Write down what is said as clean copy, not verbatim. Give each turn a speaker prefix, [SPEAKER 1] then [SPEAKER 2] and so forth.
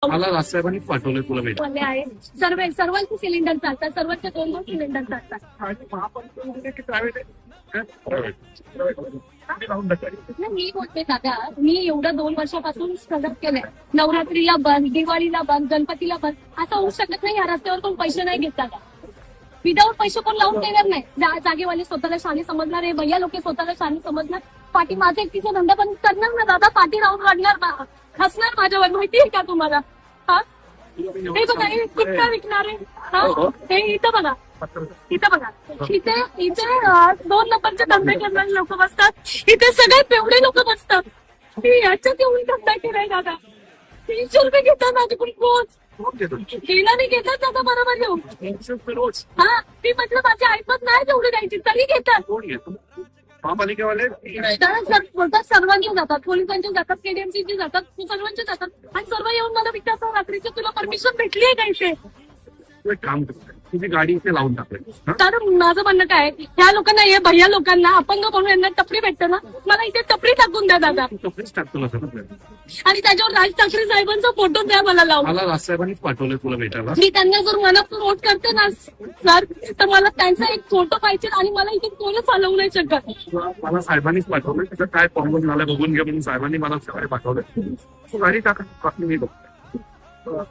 [SPEAKER 1] मला राजसाहेबांनी पाठवलंय तुला भेट.
[SPEAKER 2] बोलले आहे सर्वांचे सिलेंडर चालतात, सर्वांचे 2-2 सिलेंडर चालतात. नाही, मी बोलते दादा, मी एवढं 2 वर्षापासून स्ट्रगल केलंय. नवरात्रीला बंद, दिवाळीला बंद, गणपतीला बंद. असं होऊ शकत नाही. या रस्त्यावर कोण पैसे नाही घेत दादा. विदाऊट पैसे कोण लावून देणार नाही. जागेवाले स्वतःला शाणी समजणार आहे, भैया लोक स्वतःला शाणी समजणार. पाठी माझा एकटीचा धंदा बंद करणार ना दादा, पाठी राहून काढणार, हसणार माझ्यावर. माहितीये का तुम्हाला? हा, हे बघा, हे कुठं विकणार आहे? हा, हे इथं बघा, इथं बघा, इथे 2 नंबरचे धंदे करणारे लोक बसतात. इथे सगळे पेवडे लोक बसतात. याच्यात एवढी धंदा केलाय दादा. 300 रुपये घेतात माझ्याकडून रोज. गेला नाही घेतात दादा, बरोबर येऊ. हा, ती म्हटलं माझी ऐपत नाही तेवढी द्यायची, तरी घेतात.
[SPEAKER 1] महापालिकेवाले
[SPEAKER 2] सर्वांचे जातात, पोलिसांचे जातात, केडीएमसीचे जातात, सर्वांचे जातात. आणि सर्व येऊन मला विचारतात, रात्रीची तुला परमिशन भेटली आहे का इथे?
[SPEAKER 1] तू एक काम करतोय, तुझी गाडी इथे लावून टाकली.
[SPEAKER 2] तर माझं म्हणणं काय, ह्या लोकांना, हे भैया लोकांना, अपंग म्हणून यांना टपरी भेटतं ना, मला इथे टपरी टाकून द्या दादा.
[SPEAKER 1] कपडेच टाकतो ना सर.
[SPEAKER 2] आणि त्याच्यावर राज ठाकरे साहेबांचा फोटो द्या मला लावून.
[SPEAKER 1] मला राजसाहेबांनीच पाठवलंय तुला भेटायला.
[SPEAKER 2] मी त्यांना जर मला वोट करते ना सर, तर मला त्यांचा एक फोटो पाहिजे. आणि मला इथे कोणच हलवू नाही शकत.
[SPEAKER 1] मला साहेबांनीच पाठवलंय. तिथं काय प्रॉब्लेम झाला बघून घ्या म्हणून साहेबांनी मला सकाळी पाठवलंय. तू गाडी टाका, बाकी मी बघतो.